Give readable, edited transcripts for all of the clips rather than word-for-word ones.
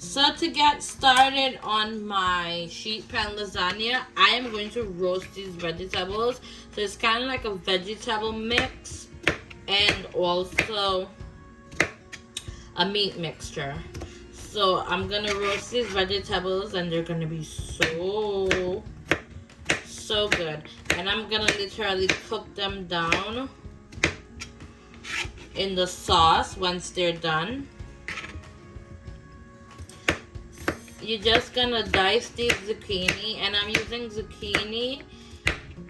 So to get started on my sheet pan lasagna, I am going to roast these vegetables. So it's kind of like a vegetable mix and also a meat mixture. So I'm gonna roast these vegetables and they're gonna be so good. And I'm gonna literally cook them down in the sauce once they're done. You're just gonna dice these zucchini, and I'm using zucchini,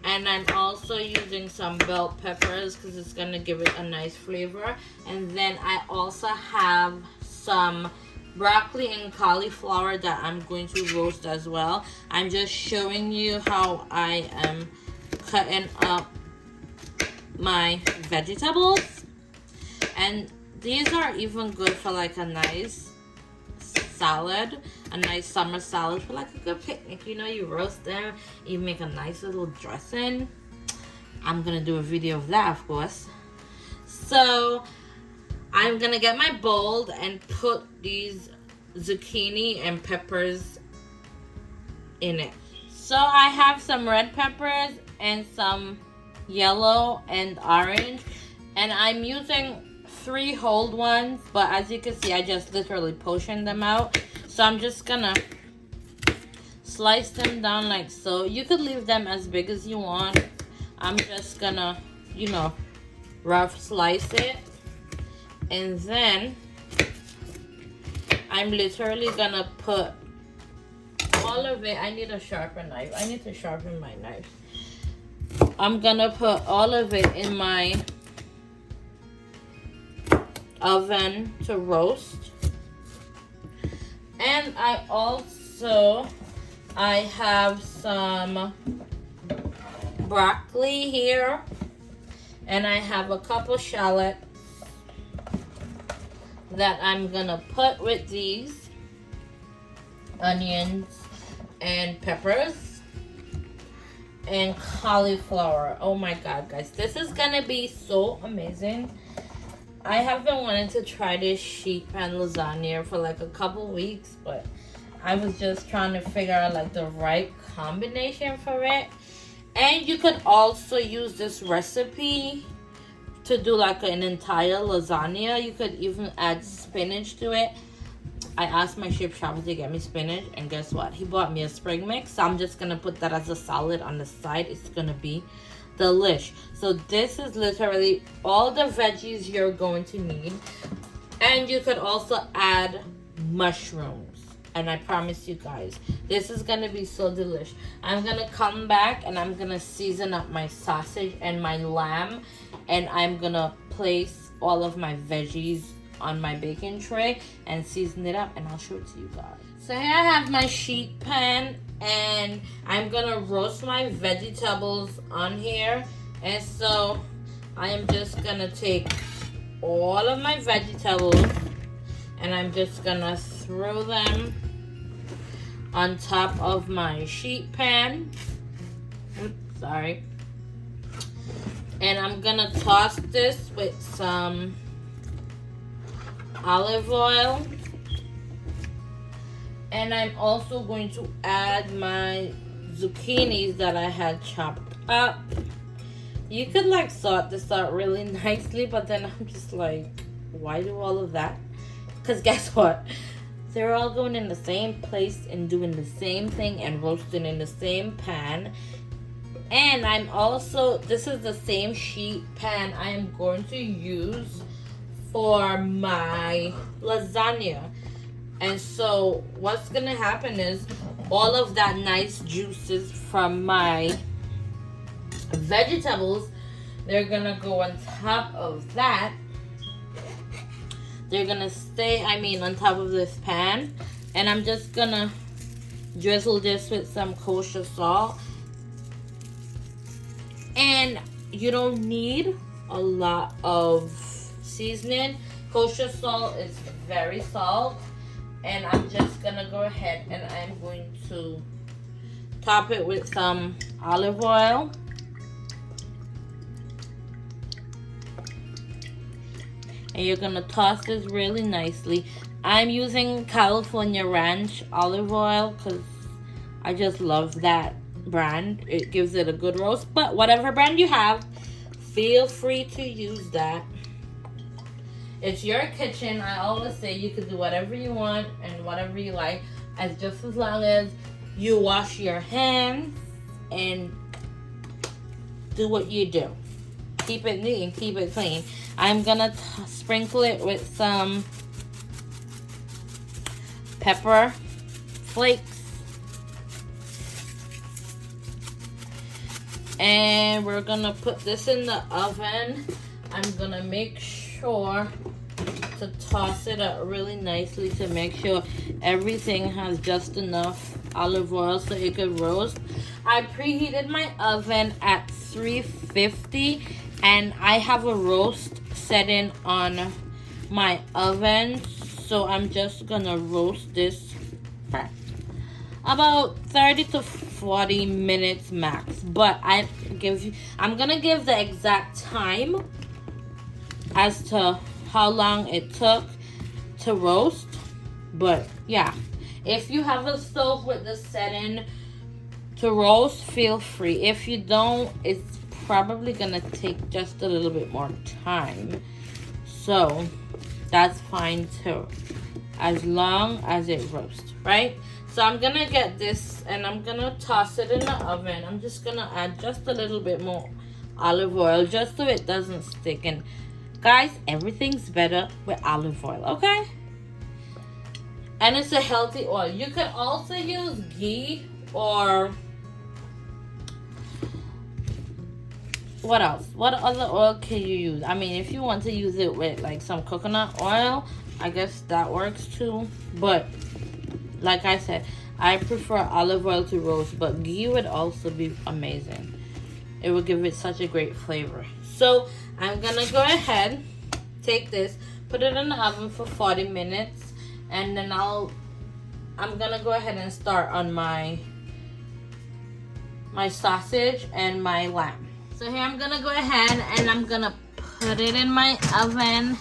and I'm also using some bell peppers because it's gonna give it a nice flavor. And then I also have some broccoli and cauliflower that I'm going to roast as well. I'm just showing you how I am cutting up my vegetables, and these are even good for like a nice salad, a nice summer salad for like a good picnic. You know, you roast them, you make a nice little dressing. I'm gonna do a video of that, of course. So I'm gonna get my bowl and put these zucchini and peppers in it. So I have some red peppers and some yellow and orange, and I'm using 3 whole ones, but as you can see, I just literally portioned them out. So I'm just gonna slice them down like so. You could leave them as big as you want. I'm just gonna, you know, rough slice it. And then I'm literally gonna put all of it. I need a sharper knife. I need to sharpen my knife. I'm gonna put all of it in my oven to roast. And I have some broccoli here, and I have a couple shallots that I'm gonna put with these onions and peppers and cauliflower. Oh my god, guys, this is gonna be so amazing. I have been wanting to try this sheet pan lasagna for like a couple weeks, but I was just trying to figure out like the right combination for it. And you could also use this recipe to do like an entire lasagna. You could even add spinach to it. I asked my chef shopper to get me spinach, and guess what? He bought me a spring mix. So I'm just gonna put that as a salad on the side. It's gonna be delish. So this is literally all the veggies you're going to need, and you could also add mushrooms, and I promise you guys, this is gonna be so delish. I'm gonna come back and I'm gonna season up my sausage and my lamb, and I'm gonna place all of my veggies on my baking tray and season it up, and I'll show it to you guys. So here I have my sheet pan, and I'm gonna roast my vegetables on here. And so I am just gonna take all of my vegetables and I'm just gonna throw them on top of my sheet pan. Oops, sorry. And I'm gonna toss this with some olive oil. And I'm also going to add my zucchinis that I had chopped up. You could like sort this out really nicely, but then I'm just like, why do all of that? Because guess what? They're all going in the same place and doing the same thing and roasting in the same pan. And I'm also, this is the same sheet pan I am going to use for my lasagna. And so what's gonna happen is all of that nice juices from my vegetables, they're gonna go on top of that. They're gonna stay, on top of this pan. And I'm just gonna drizzle this with some kosher salt. And you don't need a lot of seasoning. Kosher salt is very salt. And I'm just gonna go ahead and I'm going to top it with some olive oil. And you're gonna toss this really nicely. I'm using California Ranch olive oil because I just love that brand. It gives it a good roast. But whatever brand you have, feel free to use that. It's your kitchen. I always say you can do whatever you want and whatever you like, as just as long as you wash your hands and do what you do. Keep it neat and keep it clean. I'm gonna sprinkle it with some pepper flakes. And we're gonna put this in the oven. I'm gonna make sure to toss it up really nicely to make sure everything has just enough olive oil so it could roast. I preheated my oven at 350 and I have a roast setting on my oven, so I'm just gonna roast this for about 30 to 40 minutes max. But I'm gonna give the exact time as to how long it took to roast. But yeah, if you have a stove with the setting to roast, feel free. If you don't, it's probably gonna take just a little bit more time, so that's fine too, as long as it roasts, right? So I'm gonna get this and I'm gonna toss it in the oven. I'm just gonna add just a little bit more olive oil just so it doesn't stick. And guys, everything's better with olive oil, okay? And it's a healthy oil. You could also use ghee or what else? What other oil can you use? I mean, if you want to use it with like some coconut oil, I guess that works too. But like I said, I prefer olive oil to roast, but ghee would also be amazing. It would give it such a great flavor. So I'm gonna go ahead, take this, put it in the oven for 40 minutes, and then I'm gonna go ahead and start on my sausage and my lamb. So here I'm gonna go ahead and I'm gonna put it in my oven,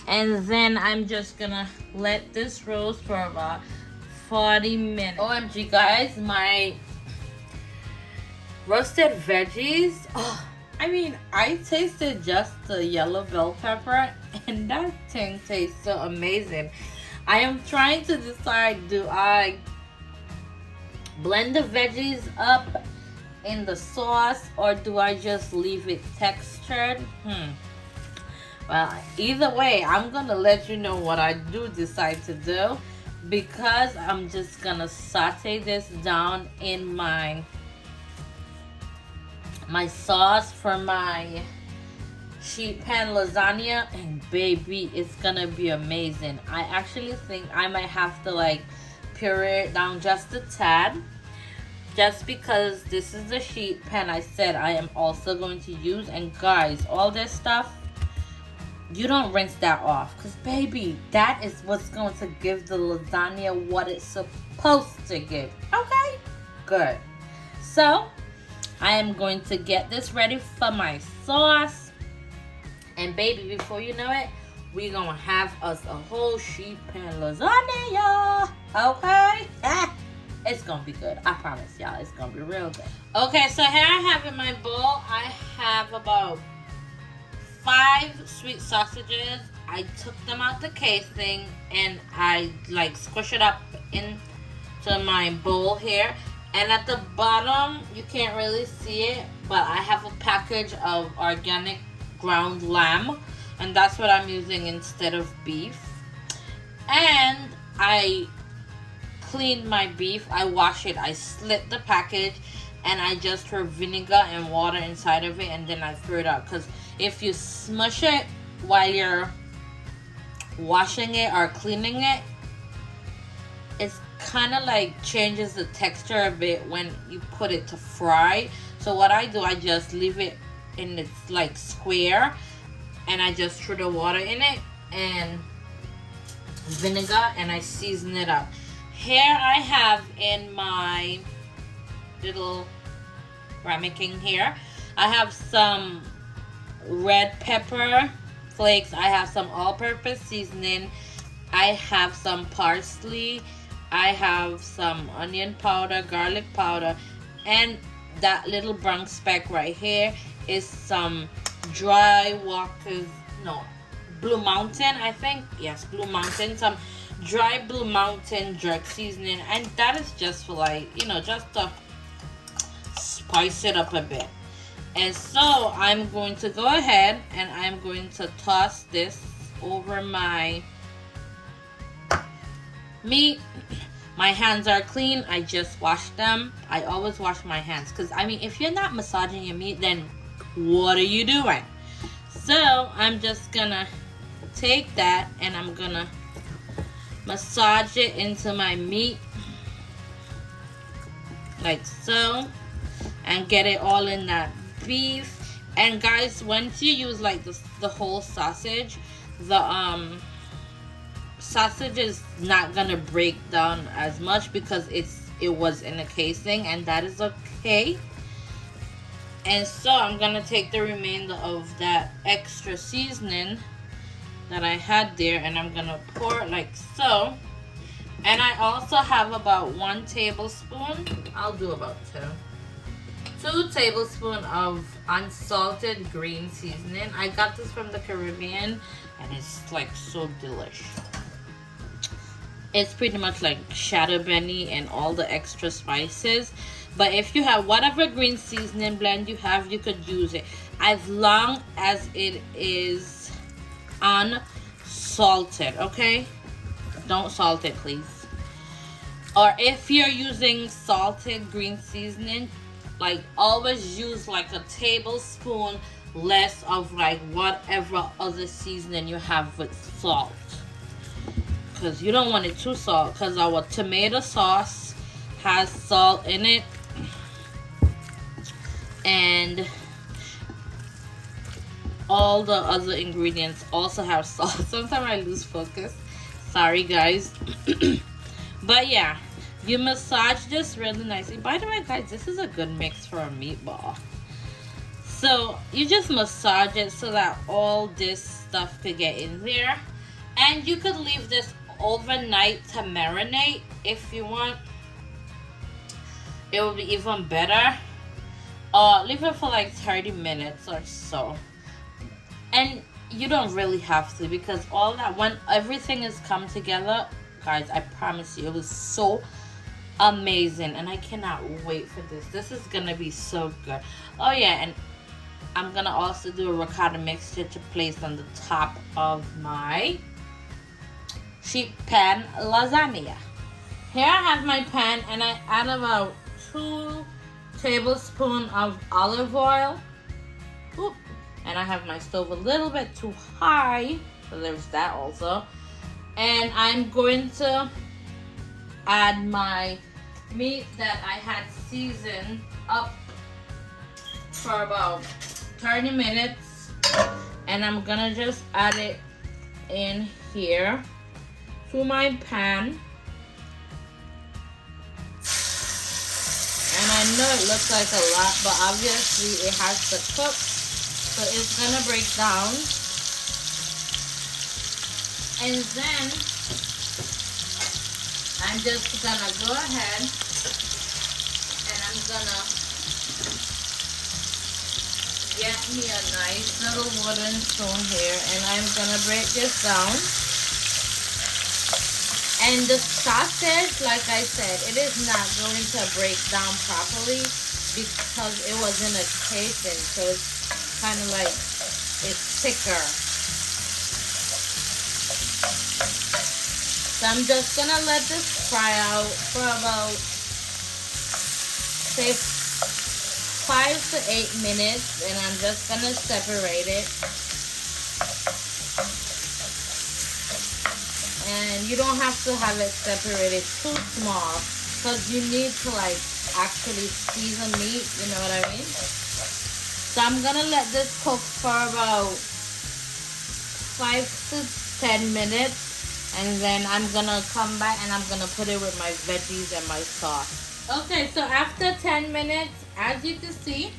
and then I'm just gonna let this roast for about 40 minutes. OMG guys, my roasted veggies, I mean, I tasted just the yellow bell pepper and that thing tastes so amazing. I am trying to decide, do I blend the veggies up in the sauce or do I just leave it textured? Well, either way, I'm gonna let you know what I do decide to do, because I'm just gonna saute this down in my sauce for my sheet pan lasagna, and baby, it's gonna be amazing. I actually think I might have to like puree it down just a tad, just because this is the sheet pan I said I am also going to use. And guys, all this stuff, you don't rinse that off, because baby, that is what's going to give the lasagna what it's supposed to give. Okay, good. So I am going to get this ready for my sauce, and baby, before you know it, we're gonna have us a whole sheet pan lasagna, okay? It's gonna be good, I promise y'all. It's gonna be real good. Okay, so here I have in my bowl, I have about 5 sweet sausages. I took them out the casing and I like squish it up into my bowl here. And at the bottom, you can't really see it, but I have a package of organic ground lamb, and that's what I'm using instead of beef. And I cleaned my beef, I wash it, I slit the package, and I just throw vinegar and water inside of it, and then I throw it out. Because if you smush it while you're washing it or cleaning it, it's kind of like changes the texture a bit when you put it to fry. So what I do, I just leave it in its like square, and I just throw the water in it and vinegar, and I season it up. Here I have in my little ramekin here, I have some red pepper flakes, I have some all-purpose seasoning, I have some parsley, I have some onion powder, garlic powder, and that little brown speck right here is some dry Walker's, no, Blue Mountain, I think. Yes, Blue Mountain. Some dry Blue Mountain jerk seasoning. And that is just for like, just to spice it up a bit. And so I'm going to go ahead and I'm going to toss this over my meat. My hands are clean. I just washed them. I always wash my hands because, I mean, if you're not massaging your meat, then what are you doing? So I'm just gonna take that and I'm gonna massage it into my meat like so, and get it all in that beef. And guys, once you use like the whole sausage, the sausage is not gonna break down as much because it was in a casing, and that is okay. And so I'm gonna take the remainder of that extra seasoning that I had there and I'm gonna pour it like so. And I also have about 1 tablespoon, I'll do about 2 tablespoons of unsalted green seasoning. I got this from the Caribbean and it's like so delish. It's pretty much like shadow benny and all the extra spices. But if you have whatever green seasoning blend you have, you could use it as long as it is unsalted, okay? Don't salt it, please. Or if you're using salted green seasoning, like always use like a tablespoon less of like whatever other seasoning you have with salt. Because you don't want it too salt, because our tomato sauce has salt in it. And all the other ingredients also have salt. Sometimes I lose focus. Sorry, guys. But yeah, you massage this really nicely. By the way, guys, this is a good mix for a meatball. So you just massage it so that all this stuff could get in there. And you could leave this overnight to marinate if you want. It will be even better. Leave it for like 30 minutes or so. And you don't really have to, because all that, when everything is come together, guys, I promise you, it was so amazing. And I cannot wait for this. This is gonna be so good. Oh yeah, and I'm gonna also do a ricotta mixture to place on the top of my sheet pan lasagna. Here I have my pan and I add about 2 tablespoons of olive oil. Oop. And I have my stove a little bit too high, so there's that also. And I'm going to add my meat that I had seasoned up for about 30 minutes. And I'm gonna just add it in here to my pan. And I know it looks like a lot, but obviously it has to cook, so it's gonna break down. And then I'm just gonna go ahead and I'm gonna get me a nice little wooden spoon here, and I'm gonna break this down. And the sausage, like I said, it is not going to break down properly because it was in a casing, so it's kind of like, it's thicker. So I'm just gonna let this fry out for about, say, 5 to 8 minutes, and I'm just gonna separate it. And you don't have to have it separated too small, because you need to like actually season meat, you know what I mean? So I'm gonna let this cook for about 5 to 10 minutes, and then I'm gonna come back and I'm gonna put it with my veggies and my sauce. Okay, so after 10 minutes, as you can see,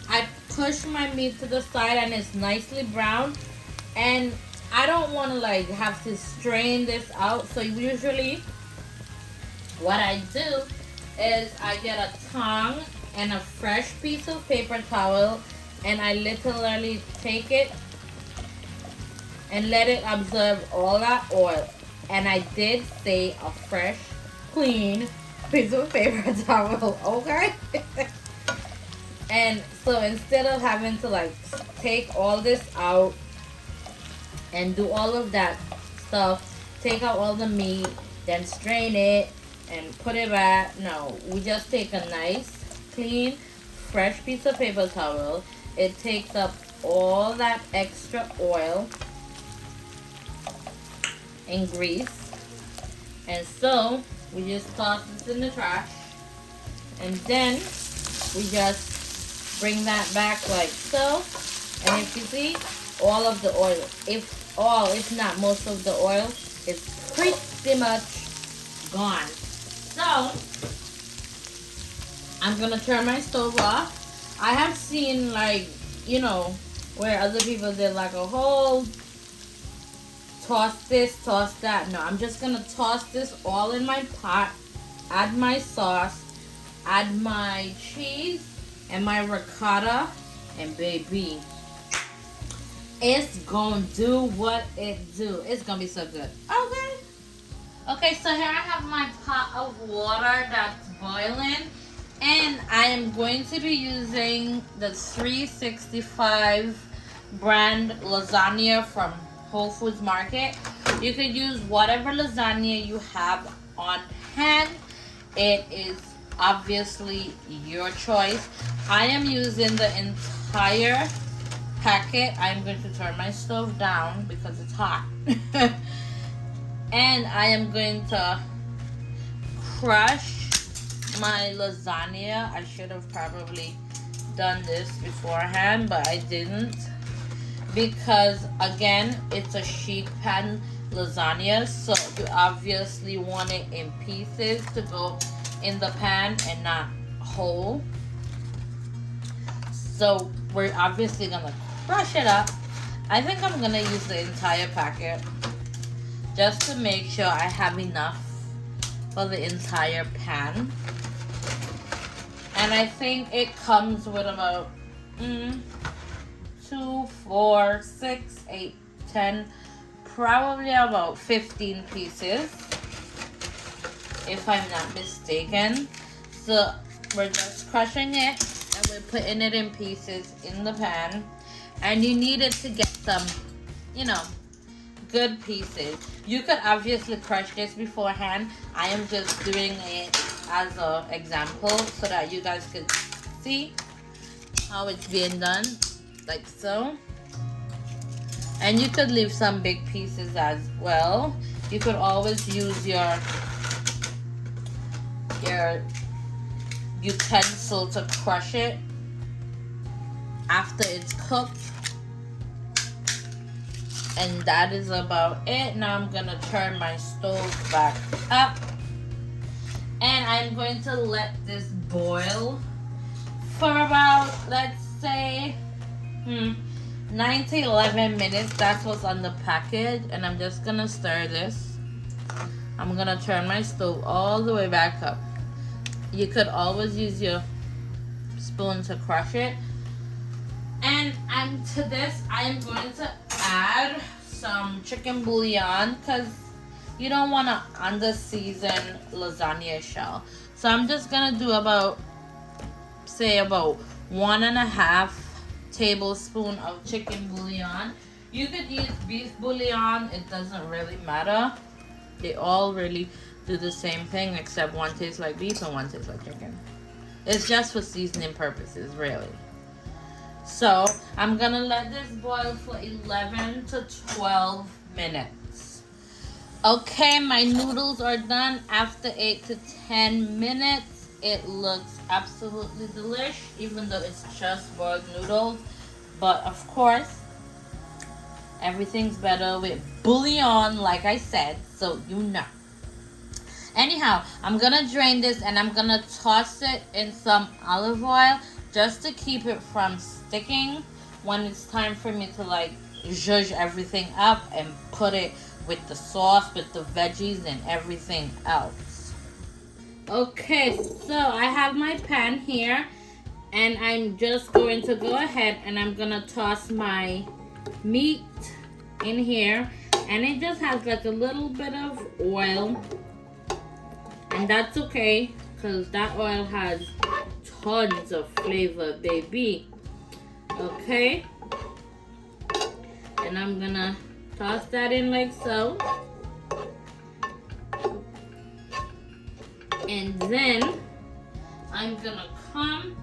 I push my meat to the side and it's nicely brown. And I don't want to like have to strain this out. So usually what I do is I get a tongue and a fresh piece of paper towel, and I literally take it and let it absorb all that oil. And I did say a fresh, clean piece of paper towel, okay? And so instead of having to like take all this out and do all of that stuff, take out all the meat, then strain it and put it back. No, we just take a nice, clean, fresh piece of paper towel. It takes up all that extra oil and grease. And so we just toss this in the trash. And then we just bring that back like so. And if you see, all of the oil, if not most of the oil, is pretty much gone. So I'm gonna turn my stove off. I have seen like, you know, where other people did like a whole toss this, toss that. No, I'm just gonna toss this all in my pot, add my sauce, add my cheese and my ricotta, and baby, it's gonna do what it do. It's gonna be so good. Okay. Okay, so here I have my pot of water that's boiling, and I am going to be using the 365 brand lasagna from Whole Foods Market. You could use whatever lasagna you have on hand. It is obviously your choice. I am using the entire packet. I'm going to turn my stove down because it's hot. And I am going to crush my lasagna. I should have probably done this beforehand, but I didn't. Because again, it's a sheet pan lasagna, so you obviously want it in pieces to go in the pan and not whole. So we're obviously gonna crush it up. I think I'm gonna use the entire packet just to make sure I have enough for the entire pan. And I think it comes with about 2, 4, 6, 8, 10, probably about 15 pieces, if I'm not mistaken. So we're just crushing it and we're putting it in pieces in the pan. And you need it to get some, you know, good pieces. You could obviously crush this beforehand. I am just doing it as an example so that you guys can see how it's being done, like so. And you could leave some big pieces as well. You could always use your utensil to crush it after it's cooked. And that is about it. Now I'm gonna turn my stove back up, and I'm going to let this boil for about, let's say 9 to 11 minutes. That's what's on the package. And I'm just gonna stir this. I'm gonna turn my stove all the way back up. You could always use your spoon to crush it. And to this, I am going to add some chicken bouillon because you don't want to under-season lasagna shell. So I'm just going to do about 1.5 tablespoon of chicken bouillon. You could use beef bouillon. It doesn't really matter. They all really do the same thing, except one tastes like beef and one tastes like chicken. It's just for seasoning purposes, really. So I'm gonna let this boil for 11 to 12 minutes. Okay, my noodles are done after 8 to 10 minutes. It looks absolutely delish, even though it's just boiled noodles. But of course, everything's better with bouillon, like I said, so you know. Anyhow, I'm gonna drain this and I'm gonna toss it in some olive oil just to keep it from sticking when it's time for me to, like, zhuzh everything up and put it with the sauce, with the veggies and everything else. Okay, so I have my pan here, and I'm just going to go ahead and I'm gonna toss my meat in here, and it just has like a little bit of oil, and that's okay because that oil has tons of flavor, baby. Okay, and I'm gonna toss that in like so, and then I'm gonna come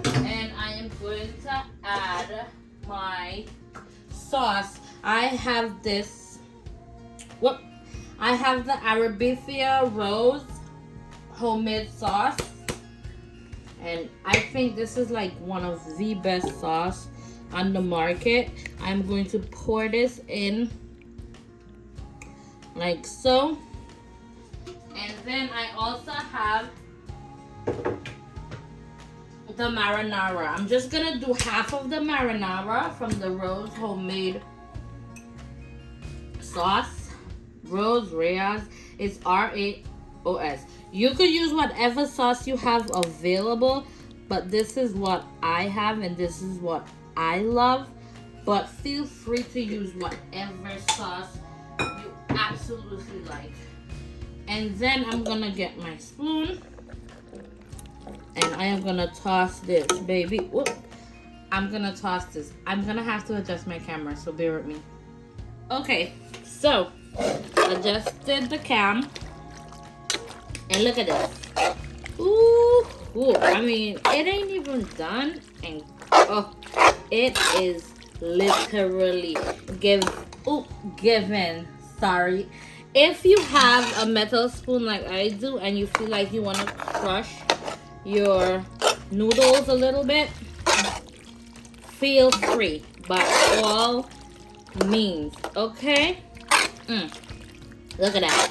and I am going to add my sauce. I have this, I have the arraribata raos homemade sauce, and I think this is like one of the best sauce on the market. I'm going to pour this in like so, and then I also have the marinara. I'm just gonna do half of the marinara from the raos homemade sauce. Raos, it's raos. You could use whatever sauce you have available, but this is what I have and this is what I love. But feel free to use whatever sauce you absolutely like. And then I'm gonna get my spoon and I am gonna toss this, baby. Whoop. I'm gonna toss this. I'm gonna have to adjust my camera, so bear with me. Okay, so adjusted the cam, and look at this. Ooh, ooh. I mean, it ain't even done, and oh, it is literally given. Sorry. If you have a metal spoon like I do, and you feel like you want to crush your noodles a little bit, feel free, by all means. Okay. Look at that.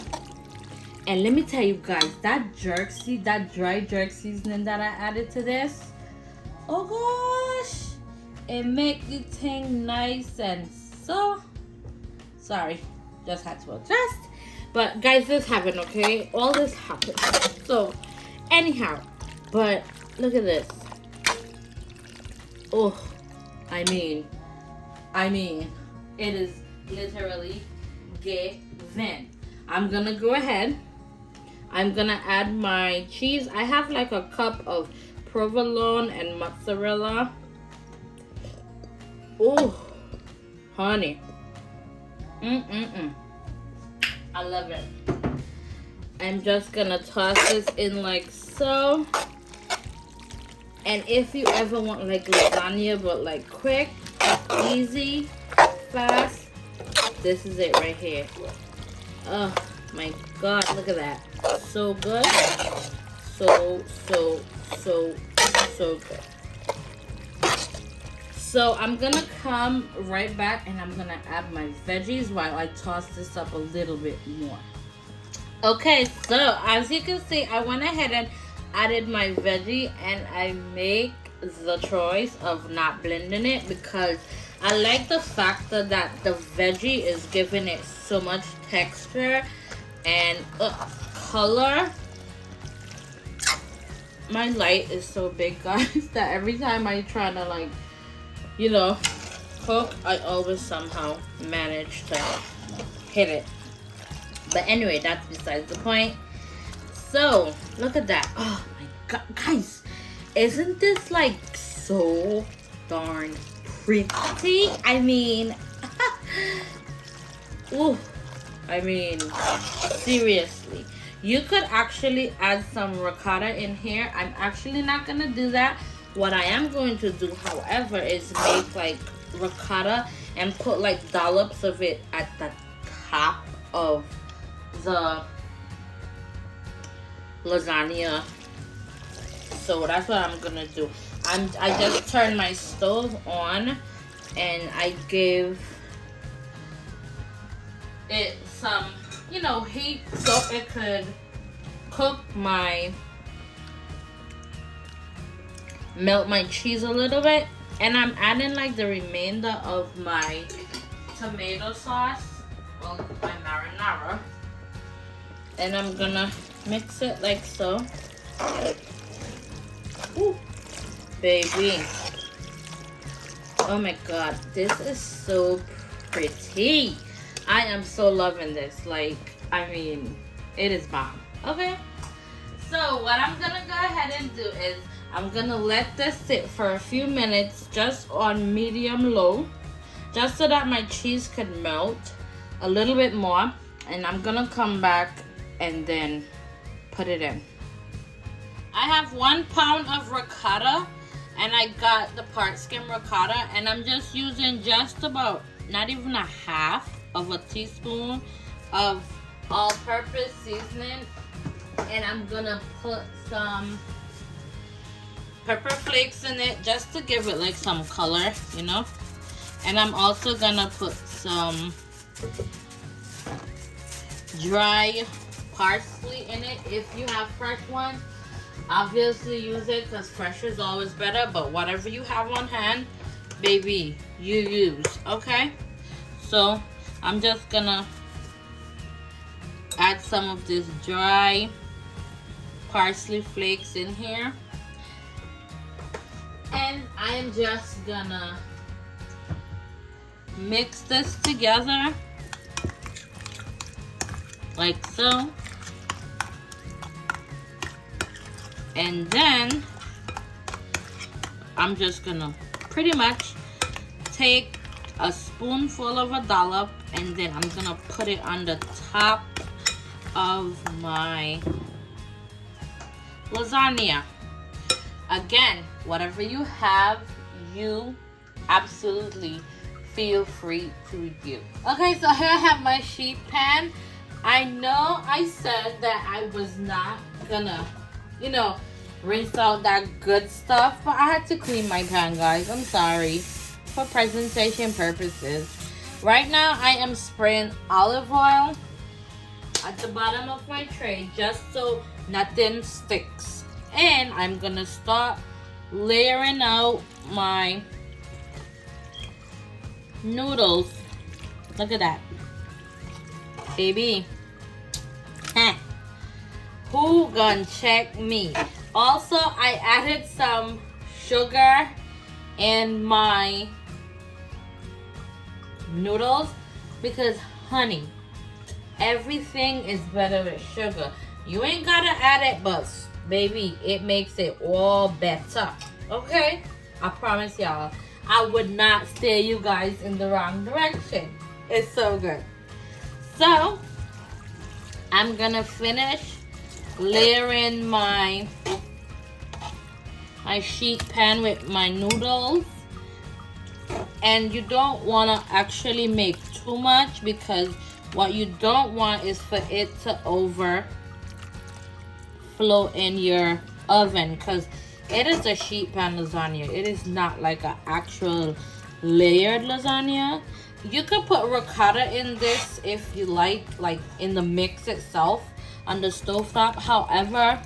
And let me tell you guys, that dry jerk seasoning that I added to this, oh gosh, it make the thing nice and so. Sorry, just had to adjust. But guys, this happened, okay? All this happened. So anyhow, but look at this. Oh, I mean, it is literally given. I'm gonna go ahead. I'm gonna add my cheese. I have like a cup of provolone and mozzarella. Oh, honey. I love it. I'm just gonna toss this in like so. And if you ever want like lasagna, but like quick, easy, fast, this is it right here. Oh my god, look at that. So good. So good. So I'm gonna come right back and I'm gonna add my veggies while I toss this up a little bit more. Okay, so as you can see, I went ahead and added my veggie, and I make the choice of not blending it because I like the fact that the veggie is giving it so much texture and color. My light is so big, guys, that every time I try to, like, you know, cook, I always somehow manage to hit it. But anyway, that's besides the point. So look at that. Oh my god, guys, isn't this like so darn pretty? I mean, ooh, I mean, seriously, you could actually add some ricotta in here. I'm actually not gonna do that. What I am going to do, however, is make like ricotta and put like dollops of it at the top of the lasagna. So that's what I'm gonna do. I just turned my stove on and I gave it some, you know, heat so it could cook melt my cheese a little bit. And I'm adding like the remainder of my tomato sauce, well, my marinara, and I'm gonna mix it like so. Ooh, baby. Oh my god, this is so pretty. I am so loving this. Like, I mean, it is bomb. Okay, so what I'm gonna go ahead and do is I'm gonna let this sit for a few minutes just on medium low, just so that my cheese could melt a little bit more, and I'm gonna come back and then put it in. I have 1 pound of ricotta, and I got the part skim ricotta, and I'm just using just about, not even a half of a teaspoon of all-purpose seasoning, and I'm gonna put some pepper flakes in it just to give it like some color, you know. And I'm also gonna put some dry parsley in it. If you have fresh one, obviously use it because fresh is always better, but whatever you have on hand, baby, you use. Okay, so I'm just gonna add some of this dry parsley flakes in here, and I am just gonna mix this together like so. And then I'm just gonna pretty much take a spoonful of a dollop, and then I'm gonna put it on the top of my lasagna. Again, whatever you have, you absolutely feel free to review. Okay, so here I have my sheet pan. I know I said that I was not gonna, you know, rinse out that good stuff, but I had to clean my pan, guys. I'm sorry. For presentation purposes. Right now, I am spraying olive oil at the bottom of my tray just so nothing sticks. And I'm gonna start layering out my noodles. Look at that, baby. Who gonna check me? Also, I added some sugar in my noodles because, honey, everything is better with sugar. You ain't gotta add it, but baby, it makes it all better. Okay, I promise y'all, I would not steer you guys in the wrong direction. It's so good. So I'm gonna finish layering my sheet pan with my noodles, and you don't want to actually make too much because what you don't want is for it to overflow in your oven, because it is a sheet pan lasagna. It is not like an actual layered lasagna. You could put ricotta in this if you like in the mix itself on the stovetop. However,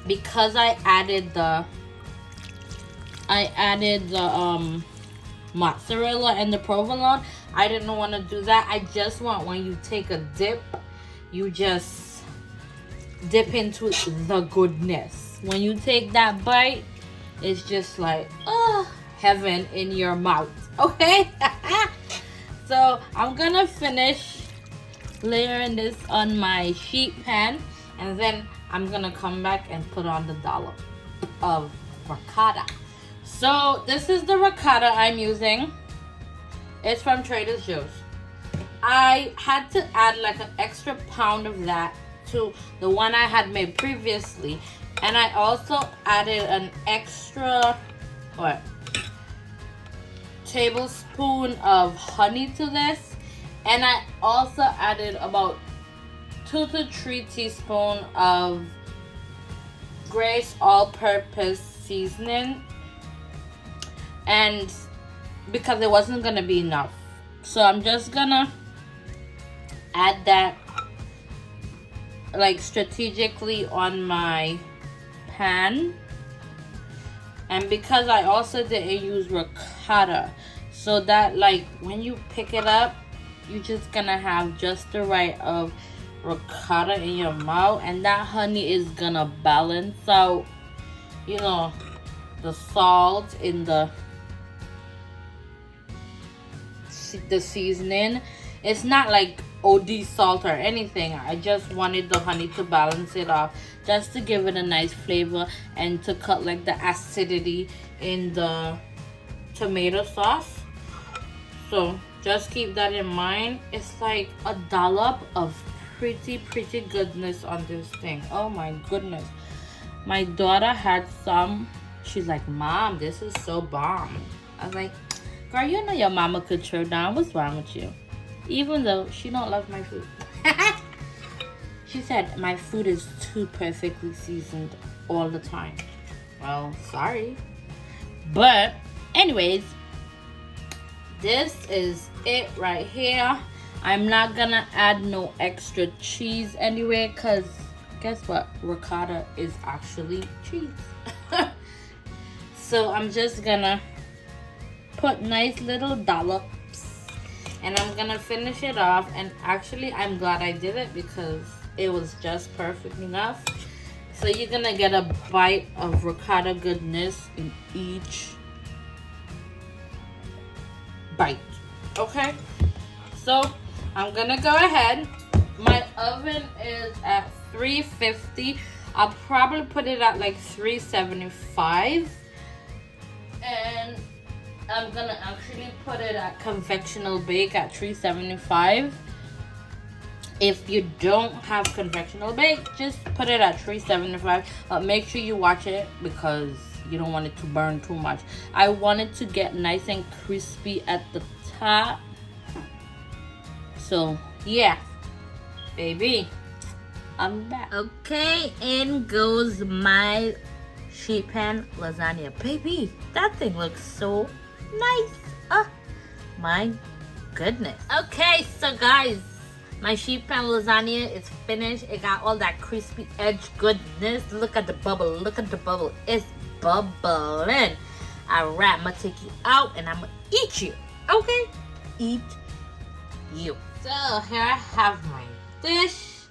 because I added the mozzarella and the provolone, I didn't want to do that. I just want, when you take a dip, you just dip into the goodness. When you take that bite, it's just like, oh, heaven in your mouth. Okay. So I'm gonna finish layering this on my sheet pan, and then I'm gonna come back and put on the dollop of ricotta. So this is the ricotta I'm using. It's from Trader Joe's. I had to add like an extra pound of that to the one I had made previously, and I also added an extra tablespoon of honey to this, and I also added about 2 to 3 teaspoons of Grace all-purpose seasoning, and because it wasn't gonna be enough, so I'm just gonna add that like strategically on my pan. And because I also didn't use ricotta, so that like when you pick it up, you're just gonna have just the right of ricotta in your mouth, and that honey is gonna balance out, you know, the salt in the seasoning. It's not like OD salt or anything. I just wanted the honey to balance it off, just to give it a nice flavor and to cut like the acidity in the tomato sauce. So just keep that in mind. It's like a dollop of pretty goodness on this thing. Oh my goodness. My daughter had some. She's like, Mom, this is so bomb. I was like, girl, you know your mama could throw down. What's wrong with you? Even though she don't love my food. She said my food is too perfectly seasoned all the time. Well, sorry. But anyways, this is it right here. I'm not gonna add no extra cheese anyway, because guess what? Ricotta is actually cheese. So I'm just gonna put nice little dollops, and I'm gonna finish it off. And actually, I'm glad I did it because it was just perfect enough. So you're gonna get a bite of ricotta goodness in each bite. Okay, so I'm gonna go ahead. My oven is at 350. I'll probably put it at like 375, and I'm gonna actually put it at convectional bake at 375. If you don't have convectional bake, just put it at 375. But make sure you watch it because you don't want it to burn too much. I want it to get nice and crispy at the top. So yeah, baby, I'm back. Okay, in goes my sheet pan lasagna. Baby, that thing looks so nice. Oh my goodness. Okay, so guys, my sheet pan lasagna is finished. It got all that crispy edge goodness. Look at the bubble. Look at the bubble. It's bubbling. Alright, I'm gonna take you out and I'm gonna eat you. Okay? Eat you. So here I have my dish.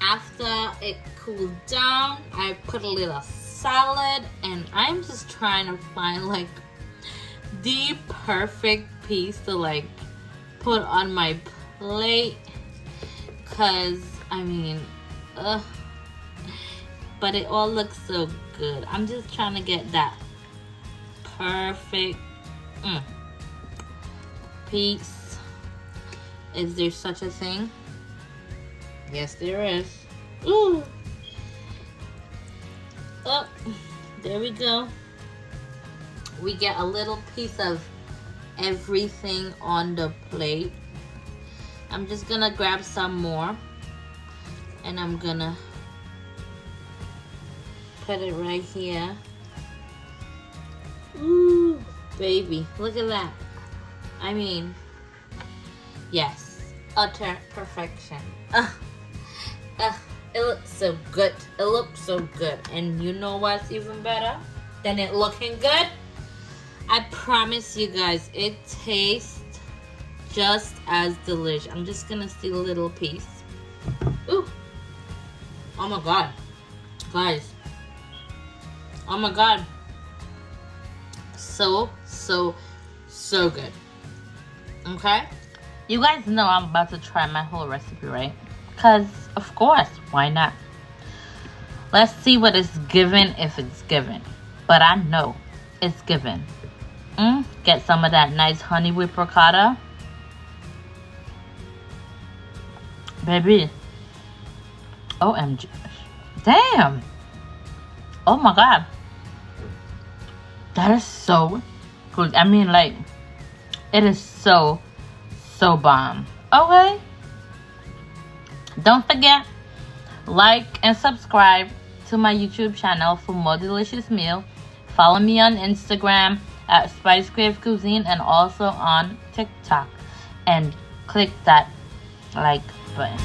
After it cooled down, I put a little salad, and I'm just trying to find like the perfect piece to like put on my plate, cause I mean, but it all looks so good. I'm just trying to get that perfect piece. Is there such a thing? Yes, there is. Ooh. Oh, there we go. We get a little piece of everything on the plate. I'm just gonna grab some more, and I'm gonna put it right here. Ooh, baby, look at that. I mean, yes, utter perfection. It looks so good. It looks so good. And you know what's even better than it looking good? I promise you guys, it tastes just as delicious. I'm just gonna steal a little piece. Ooh. Oh my god. Guys. Oh my god. So good. Okay? You guys know I'm about to try my whole recipe, right? Because, of course, why not? Let's see what it's given, if it's given. But I know it's given. Get some of that nice honey whipped ricotta. Baby. OMG. Damn. Oh my god. That is so good. I mean, like, it is so bomb. Okay? Don't forget, like and subscribe to my YouTube channel for more delicious meals. Follow me on Instagram at Spice Crave Cuisine and also on TikTok. And click that like button.